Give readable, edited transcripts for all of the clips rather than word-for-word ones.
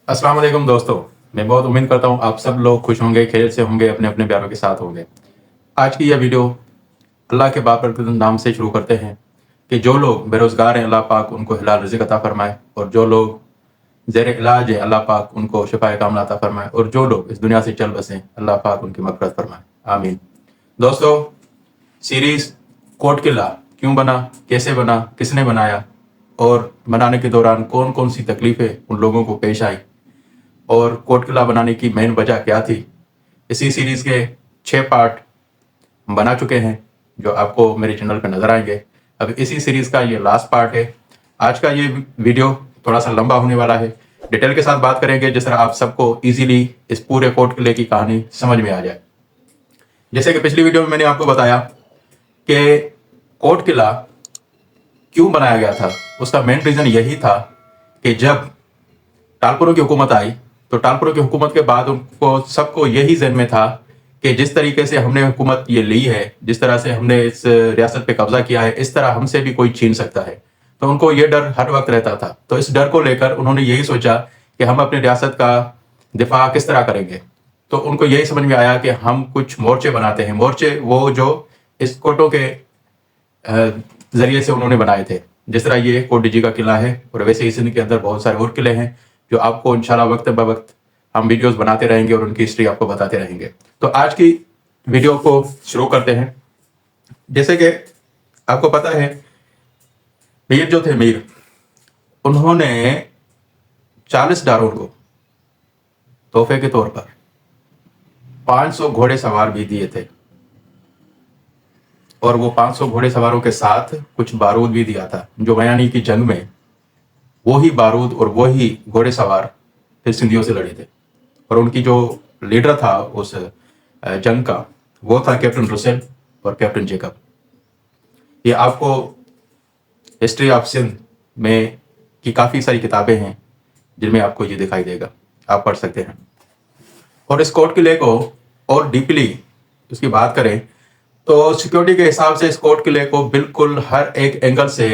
अस्सलाम वालेकुम दोस्तों। मैं बहुत उम्मीद करता हूँ आप सब लोग खुश होंगे, खैरियत से होंगे, अपने अपने प्यारों के साथ होंगे। आज की यह वीडियो अल्लाह के बाबरकत नाम से शुरू करते हैं कि जो लोग बेरोज़गार हैं अल्लाह पाक उनको हलाल रिज़्क़ अता फ़रमाए, और जो लोग ज़ेर इलाज हैं अल्लाह पाक उनको शिफ़ाए कामिला अता फ़रमाए, और जो लोग इस दुनिया से चल बसे अल्लाह पाक उनकी मग़फ़िरत फ़रमाए। आमीन। दोस्तों, सीरीज़ कोट किला क्यों बना, कैसे बना, किसने बनाया और बनाने के दौरान कौन कौन सी तकलीफ़ें उन लोगों को पेश आई और कोट किला बनाने की मेन वजह क्या थी, इसी सीरीज़ के 6 पार्ट हम बना चुके हैं जो आपको मेरे चैनल पर नज़र आएंगे। अब इसी सीरीज़ का ये लास्ट पार्ट है। आज का ये वीडियो थोड़ा सा लंबा होने वाला है, डिटेल के साथ बात करेंगे जिस तरह आप सबको इजीली इस पूरे कोट किले की कहानी समझ में आ जाए। जैसे कि पिछली वीडियो में मैंने आपको बताया कि कोट किला क्यों बनाया गया था, उसका मेन रीज़न यही था कि जब टालपुरों की हुकूमत आई तो टालपुरों की हुकूमत के बाद उनको सबको यही ज़हन में था कि जिस तरीके से हमने हुकूमत ये ली है, जिस तरह से हमने इस रियासत पे कब्जा किया है, इस तरह हमसे भी कोई छीन सकता है। तो उनको ये डर हर वक्त रहता था। तो इस डर को लेकर उन्होंने यही सोचा कि हम अपनी रियासत का दिफा किस तरह करेंगे। तो उनको यही समझ में आया कि हम कुछ मोर्चे बनाते हैं। मोर्चे वो जो इस कोटों के ज़रिए से उन्होंने बनाए थे। जिस तरह ये कोट डिजी का किला है, और वैसे ही सिंध के अंदर बहुत सारे और किले हैं जो आपको इंशाल्लाह वक्त ब वक्त हम वीडियोस बनाते रहेंगे और उनकी हिस्ट्री आपको बताते रहेंगे। तो आज की वीडियो को शुरू करते हैं। जैसे कि आपको पता है, मीर जो थे मीर, उन्होंने 40 डारों को तोहफे के तौर पर 500 घोड़े सवार भी दिए थे, और वो 500 घोड़े सवारों के साथ कुछ बारूद भी दिया था, जो बयानी की जंग में वही बारूद और वही घोड़े सवार फिर सिंधियों से लड़े थे। और उनकी जो लीडर था उस जंग का, वो था कैप्टन रुसेल और कैप्टन जेकब। ये आपको हिस्ट्री ऑफ सिंध में की काफ़ी सारी किताबें हैं जिनमें आपको ये दिखाई देगा, आप पढ़ सकते हैं। और इस कोट किले को और डीपली उसकी बात करें तो सिक्योरिटी के हिसाब से इस कोट किले को बिल्कुल हर एक एंगल से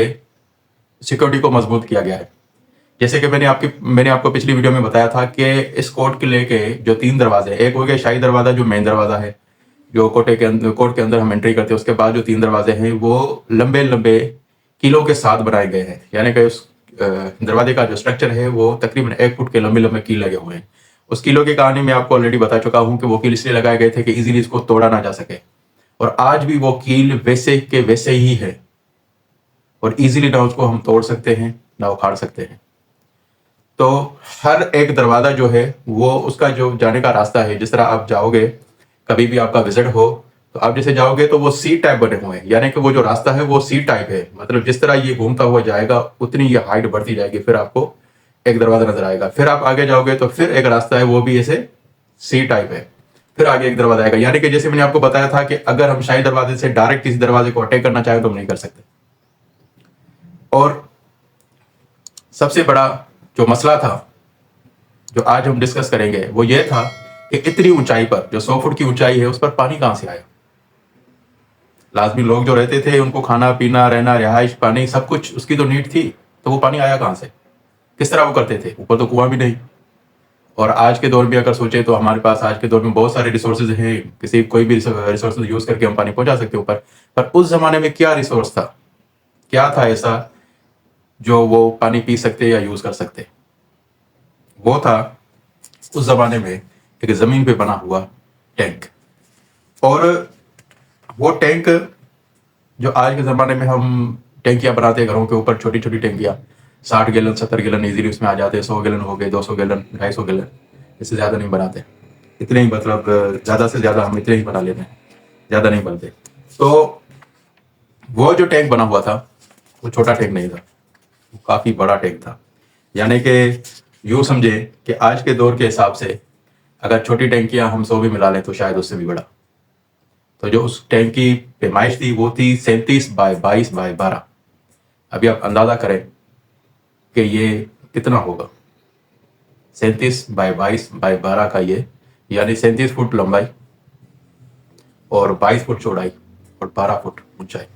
सिक्योरिटी को मजबूत किया गया है। जैसे कि मैंने आपको पिछली वीडियो में बताया था कि इस कोट किले के जो 3 दरवाजे, एक हो गया शाही दरवाजा जो मेन दरवाजा है, जो कोट के अंदर हम एंट्री करते हैं, उसके बाद जो 3 दरवाजे हैं वो लंबे लंबे कीलों के साथ बनाए गए हैं। यानी कि उस दरवाजे का जो स्ट्रक्चर है वो तकरीबन 1 फुट के लंबे लंबे कील लगे हुए हैं। उस कीलों की कहानी मैं आपको ऑलरेडी बता चुका हूँ कि वो कील इसलिए लगाए गए थे कि इजीली इसको तोड़ा ना जा सके, और आज भी वो कील वैसे के वैसे ही है, और इजीली ना उसको हम तोड़ सकते हैं ना उखाड़ सकते हैं। तो हर एक दरवाज़ा जो है वो उसका जो जाने का रास्ता है, जिस तरह आप जाओगे, कभी भी आपका विजिट हो तो आप जैसे जाओगे तो वो सी टाइप बने हुए हैं, यानी कि वो जो रास्ता है वो सी टाइप है। मतलब जिस तरह ये घूमता हुआ जाएगा उतनी ये हाइट बढ़ती जाएगी, फिर आपको एक दरवाज़ा नजर आएगा। फिर आप आगे जाओगे तो फिर एक रास्ता है, वो भी ऐसे सी टाइप है, फिर आगे एक दरवाजा आएगा। यानी कि जैसे मैंने आपको बताया था कि अगर हम शाही दरवाजे से डायरेक्ट किसी दरवाजे को अटैक करना चाहें तो हम नहीं कर सकते। और सबसे बड़ा जो मसला था जो आज हम डिस्कस करेंगे वो ये था कि इतनी ऊंचाई पर, जो 100 फुट की ऊंचाई है, उस पर पानी कहां से आया। लाजमी लोग जो रहते थे उनको खाना पीना रहना रिहाइश पानी सब कुछ उसकी तो नीड थी, तो वो पानी आया कहां से, किस तरह वो करते थे। ऊपर तो कुआं भी नहीं। और आज के दौर में अगर सोचे तो हमारे पास आज के दौर में बहुत सारे रिसोर्सेज हैं, कोई भी रिसोर्सेज यूज करके हम पानी पहुंचा सकते हैं ऊपर। पर उस जमाने में क्या रिसोर्स था, क्या था ऐसा जो वो पानी पी सकते या यूज कर सकते। वो था उस जमाने में एक जमीन पे बना हुआ टैंक। और वो टैंक जो आज के ज़माने में हम टैंकियाँ बनाते हैं घरों के ऊपर, छोटी छोटी टैंकियाँ, 60 गैलन 70 गैलन इजीली उसमें आ जाते हैं। 100 गैलन हो गए, 200 गैलन, 250 गैलन, इससे ज़्यादा नहीं बनाते। इतने ही, मतलब ज़्यादा से ज़्यादा हम इतने ही बना लेते हैं, ज़्यादा नहीं बनते। तो वो जो टैंक बना हुआ था वो छोटा टैंक नहीं था, वो काफ़ी बड़ा टैंक था। यानी कि यूँ समझे कि आज के दौर के हिसाब से अगर छोटी टैंकियाँ हम 100 भी मिला लें तो शायद उससे भी बड़ा। तो जो उस टैंक की पैमाइश थी वो थी 37 बाय 22 बाय 12। अभी आप अंदाज़ा करें कि ये कितना होगा। 37 बाय 22 बाय 12 का ये, यानी 37 फुट लंबाई और 22 फुट चौड़ाई और 12 फुट ऊंचाई।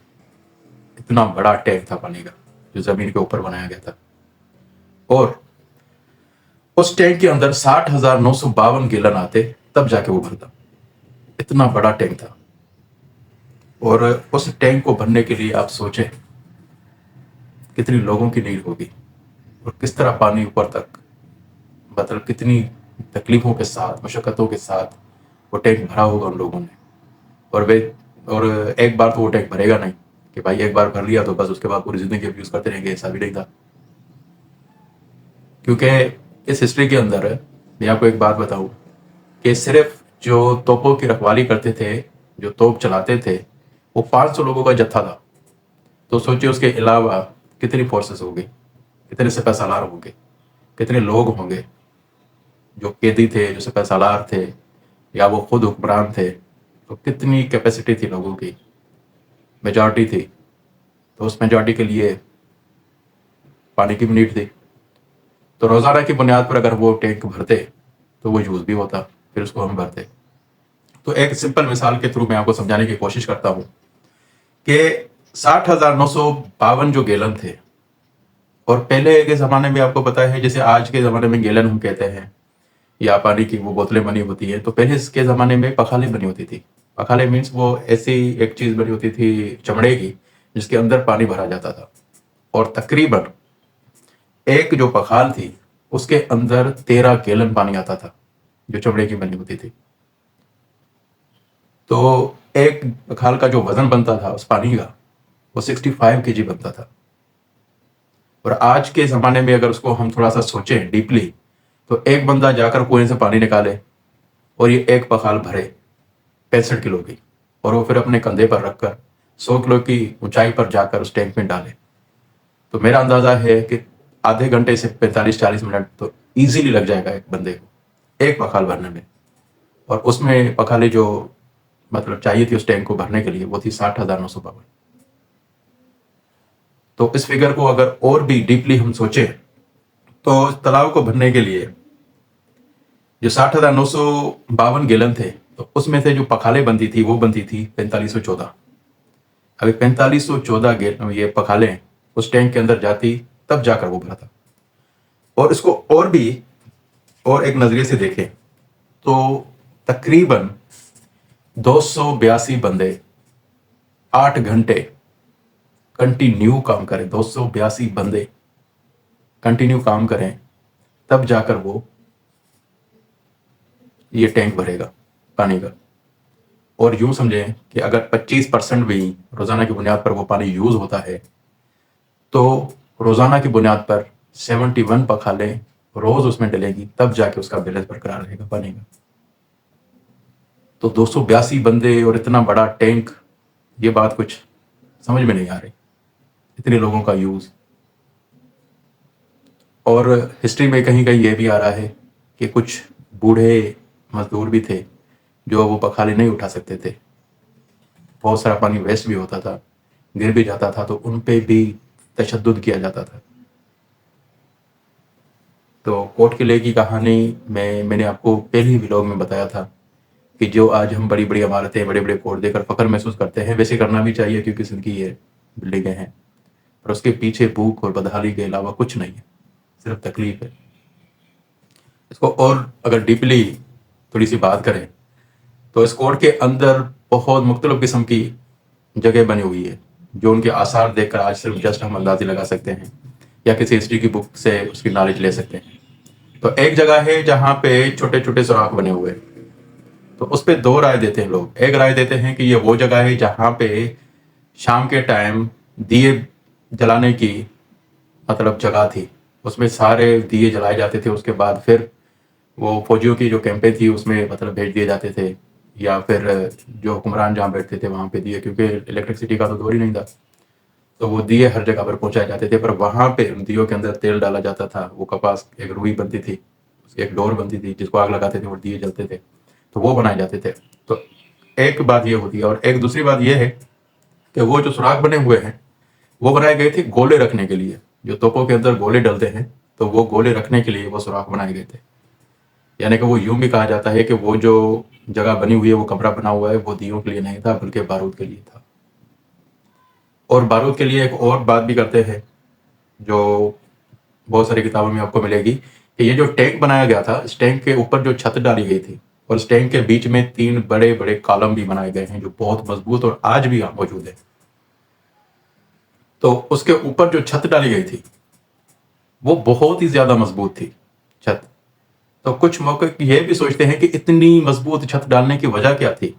इतना बड़ा टैंक था पानी का जो ज़मीन के ऊपर बनाया गया था। और उस टैंक के अंदर 60,952 गैलन आते, तब जाके वो भरता। इतना बड़ा टैंक था। और उस टैंक को भरने के लिए आप सोचें कितनी लोगों की नीड होगी, और किस तरह पानी ऊपर तक, मतलब कितनी तकलीफों के साथ, मशक्क़तों के साथ वो टैंक भरा होगा उन लोगों ने। और एक बार तो वो टैंक भरेगा नहीं कि भाई एक बार भर लिया तो बस उसके बाद पूरी ज़िंदगी यूज़ करते रहेंगे, ऐसा भी नहीं था। क्योंकि इस हिस्ट्री के अंदर मैं आपको एक बात बताऊं कि सिर्फ जो तोपों की रखवाली करते थे, जो तोप चलाते थे, वो 500 लोगों का जत्था था। तो सोचिए उसके अलावा कितनी फोर्सेस होंगी, कितने सिपह सालार होंगे, कितने लोग होंगे जो कैदी थे, जो सिपह सालार थे, या वो खुद हुक्मरान थे। तो कितनी कैपेसिटी थी लोगों की, मेजॉरिटी थी। तो उस मेजॉरिटी के लिए पानी की भी नीड थी। तो रोज़ाना की बुनियाद पर अगर वो टैंक भरते तो वो यूज़ भी होता, फिर उसको हम भरते। तो एक सिंपल मिसाल के थ्रू मैं आपको समझाने की कोशिश करता हूँ कि 60,952 जो गैलन थे, और पहले के ज़माने में आपको पता है जैसे आज के ज़माने में गैलन हम कहते हैं, या पानी की वो बोतलें बनी होती हैं, तो पहले इसके ज़माने में पखाले बनी होती थी। पखाले मीन्स वो ऐसी एक चीज़ बनी होती थी चमड़े की, जिसके अंदर पानी भरा जाता था, और तकरीबन एक जो पखाल थी उसके अंदर 13 गैलन पानी आता था, जो चमड़े की बनी होती थी। तो एक पखाल का जो वजन बनता था उस पानी का, वो 65 केजी बनता था। और आज के ज़माने में अगर उसको हम थोड़ा सा सोचें डीपली, तो एक बंदा जाकर कुएं से पानी निकाले और ये एक पखाल भरे 65 किलो की, और वो फिर अपने कंधे पर रखकर 100 किलो की ऊंचाई पर जाकर उस टैंक में डाले, तो मेरा अंदाजा है कि आधे घंटे से 45-40 मिनट तो इजीली लग जाएगा एक बंदे को एक पखाल भरने में। और उसमें पखाले जो मतलब चाहिए थी उस टैंक को भरने के लिए, वो थी 60,952। तो इस फिगर को अगर और भी डीपली हम सोचें, तो तालाब को भरने के लिए जो 60,952 गैलन थे, तो उसमें से जो पखाले बनती थी वो बनती थी 4514। अभी 4514 गैलन ये पखाले उस टैंक के अंदर जाती, तब जाकर वो भरा था। और इसको और भी और एक नजरिए से देखें तो तकरीबन 282 बंदे 8 घंटे कंटिन्यू काम करें, 282 बंदे कंटिन्यू काम करें, तब जाकर वो ये टैंक भरेगा पानी का। और यूं समझें कि अगर 25% भी रोजाना की बुनियाद पर वो पानी यूज होता है, तो रोजाना की बुनियाद पर 71 पखालें रोज उसमें डलेगी, तब जाके उसका बैलेंस बरकरार रहेगा पानी का। तो 282 बंदे और इतना बड़ा टैंक, ये बात कुछ समझ में नहीं आ रही, इतने लोगों का यूज। और हिस्ट्री में कहीं कहीं ये भी आ रहा है कि कुछ बूढ़े मजदूर भी थे जो वो पखाले नहीं उठा सकते थे, बहुत सारा पानी वेस्ट भी होता था, गिर भी जाता था, तो उन पे भी तशद्दुद किया जाता था। तो कोट किले की कहानी में मैंने आपको पहले ही व्लॉग में बताया था कि जो आज हम बड़ी बड़ी इमारतें, बड़े बड़े कोट देकर फ़ख्र महसूस करते हैं, वैसे करना भी चाहिए क्योंकि जिनकी ये बिल्डिंगें हैं, और उसके पीछे भूख और बदहाली के अलावा कुछ नहीं है, सिर्फ तकलीफ है। इसको और अगर डीपली थोड़ी सी बात करें, तो इस कोट के अंदर बहुत मुख्तलिफ किस्म की जगह बनी हुई है, जो उनके आसार देखकर आज सिर्फ जस्ट हम अंदाजे लगा सकते हैं, या किसी हिस्ट्री की बुक से उसकी नॉलेज ले सकते हैं। तो एक जगह है जहाँ पे छोटे छोटे सुराख बने हुए हैं, तो उस पर दो राय देते हैं लोग। एक राय देते हैं कि ये वो जगह है जहाँ पे शाम के टाइम दिए जलाने की मतलब जगह थी, उसमें सारे दिए जलाए जाते थे, उसके बाद फिर वो फौजियों की जो कैंपें थी उसमें मतलब भेज दिए जाते थे, या फिर जो हुक्मरान जहाँ बैठते थे वहाँ पे दिए, क्योंकि इलेक्ट्रिसिटी का तो दौर ही नहीं था, तो वो दिए हर जगह पर पहुँचाए जाते थे। पर वहाँ पे उन दियों के अंदर तेल डाला जाता था, वो कपास एक रुई बनती थी, उसकी एक डोर बनती थी जिसको आग लगाते थे और दिए जलते थे, तो वो बनाए जाते थे। तो एक बात ये होती है। और एक दूसरी बात ये है कि वो जो सुराख बने हुए हैं वो बनाए गए थे गोले रखने के लिए, जो तोपों के अंदर गोले डलते हैं, तो वो गोले रखने के लिए वो सुराख बनाए गए थे। यानी कि वो यूं भी कहा जाता है कि वो जो जगह बनी हुई है, वो कमरा बना हुआ है, वो दियों के लिए नहीं था बल्कि बारूद के लिए था। और बारूद के लिए एक और बात भी करते हैं जो बहुत सारी किताबों में आपको मिलेगी कि ये जो टैंक बनाया गया था, इस टैंक के ऊपर जो छत डाली गई थी और इस टैंक के बीच में 3 बड़े बड़े कॉलम भी बनाए गए हैं जो बहुत मजबूत और आज भी मौजूद है। तो उसके ऊपर जो छत डाली गई थी वो बहुत ही ज्यादा मजबूत थी छत। तो कुछ मौके ये भी सोचते हैं कि इतनी मजबूत छत डालने की वजह क्या थी।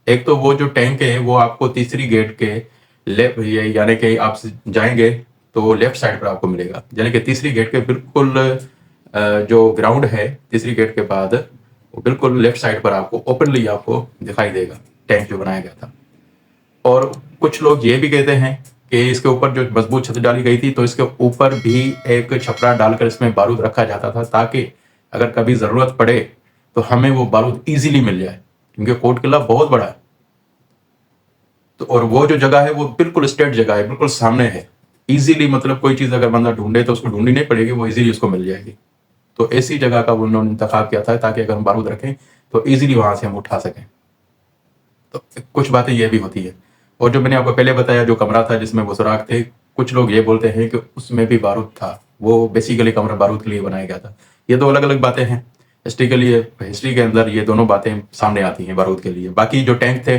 एक तो वो जो टैंक है वो आपको तीसरी गेट के लेफ्ट, यानी कि आप जाएंगे तो लेफ्ट साइड पर आपको मिलेगा, यानी कि तीसरी गेट के बिल्कुल जो ग्राउंड है तीसरी गेट के बाद वो बिल्कुल लेफ्ट साइड पर आपको ओपनली आपको दिखाई देगा टैंक जो बनाया गया था। और कुछ लोग ये भी कहते हैं कि इसके ऊपर जो मजबूत छत डाली गई थी तो इसके ऊपर भी एक छपरा डालकर इसमें बारूद रखा जाता था ताकि अगर कभी ज़रूरत पड़े तो हमें वो बारूद इजीली मिल जाए, क्योंकि कोट किला बहुत बड़ा है। तो और वो जो जगह है वो बिल्कुल स्ट्रेट जगह है, बिल्कुल सामने है, इजीली मतलब कोई चीज़ अगर बंदा ढूंढे तो उसको ढूंढनी नहीं पड़ेगी, वो इजीली उसको मिल जाएगी। तो ऐसी जगह का उन्होंने इंतखाब किया था ताकि अगर हम बारूद रखें तो इजीली वहां से हम उठा सकें। तो कुछ बातें ये भी होती है। और जो मैंने आपको पहले बताया जो कमरा था जिसमें वो सुराख थे, कुछ लोग ये बोलते हैं कि उसमें भी बारूद था, वो बेसिकली कमरा बारूद के लिए बनाया गया था। ये दो अलग अलग बातें हैं। हिस्ट्री के लिए, हिस्ट्री के अंदर ये दोनों बातें सामने आती हैं बारूद के लिए। बाकी जो टैंक थे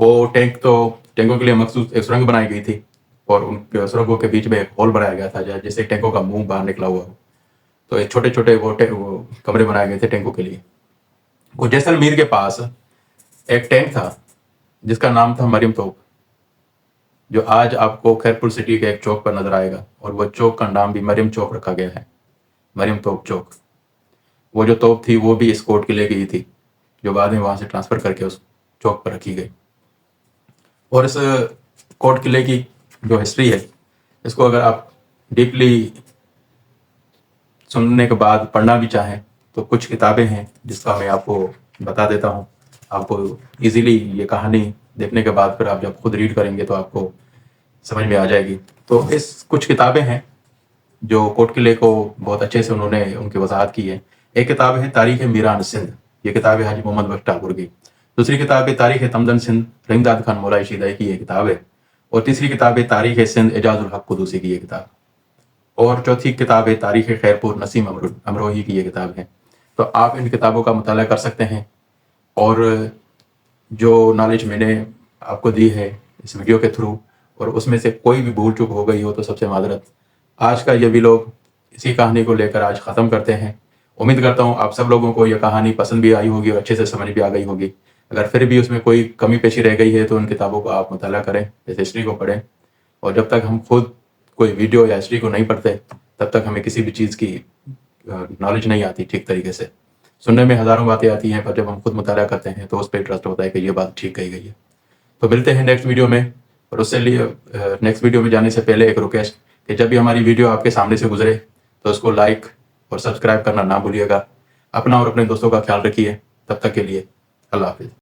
वो टैंकों के लिए मखसूस एक सुरंग बनाई गई थी और उन सुरंगों के बीच में एक होल बनाया गया था जैसे टैंकों का मुंह बाहर निकला हुआ हो। तो एक छोटे छोटे वो कमरे बनाए गए थे टैंकों के लिए। वो जैसलमेर के पास एक टैंक था जिसका नाम था मरियम तोप, जो आज आपको खैरपुर सिटी के एक चौक पर नजर आएगा, और वो चौक का नाम भी मरियम चौक रखा गया है, मरियम तोप चौक। वो जो तोप थी वो भी इस कोट किले की थी जो बाद में वहां से ट्रांसफर करके उस चौक पर रखी गई। और इस कोट किले की जो हिस्ट्री है इसको अगर आप डीपली सुनने के बाद पढ़ना भी चाहें तो कुछ किताबें हैं जिसका मैं आपको बता देता हूँ। आपको इजीली ये कहानी देखने के बाद फिर आप जब खुद रीड करेंगे तो आपको समझ में आ जाएगी। तो इस कुछ किताबें हैं जो कोट किले को बहुत अच्छे से उन्होंने उनकी वजाहत की है। एक किताब है तारीख मीरान सिंध, ये किताब है हाजी मोहम्मद बख्श ठाकुर की। दूसरी किताब है तारीख तमदन सिंध, रहीमदाद खान मौलाई शीदाई की ये किताब है। और तीसरी किताब है तारीख सिंध, एजाजुल हक कुदूसी की ये किताब। और चौथी किताब है तारीख खैरपुर, नसीम अमरोही की ये किताब है। तो आप इन किताबों का मुताला कर सकते हैं। और जो नॉलेज मैंने आपको दी है इस वीडियो के थ्रू, और उसमें से कोई भी भूल चूक हो गई हो तो सबसे माजरत। आज का ये भी लोग इसी कहानी को लेकर आज ख़त्म करते हैं। उम्मीद करता हूँ आप सब लोगों को यह कहानी पसंद भी आई होगी और अच्छे से समझ भी आ गई होगी। अगर फिर भी उसमें कोई कमी पेशी रह गई है तो उन किताबों को आप मुताला करें, जैसे हिस्ट्री को पढ़ें। और जब तक हम खुद कोई वीडियो या हिस्ट्री को नहीं पढ़ते तब तक हमें किसी भी चीज़ की नॉलेज नहीं आती ठीक तरीके से। सुनने में हज़ारों बातें आती हैं पर जब हम खुद मुताला करते हैं तो उस पर ट्रस्ट होता है कि ये बात ठीक कही गई है। तो मिलते हैं नेक्स्ट वीडियो में। और उससे लिए नेक्स्ट वीडियो में जाने से पहले एक रिक्वेस्ट कि जब भी हमारी वीडियो आपके सामने से गुजरे तो उसको लाइक और सब्सक्राइब करना ना भूलिएगा। अपना और अपने दोस्तों का ख्याल रखिए। तब तक के लिए अल्लाह हाफिज़।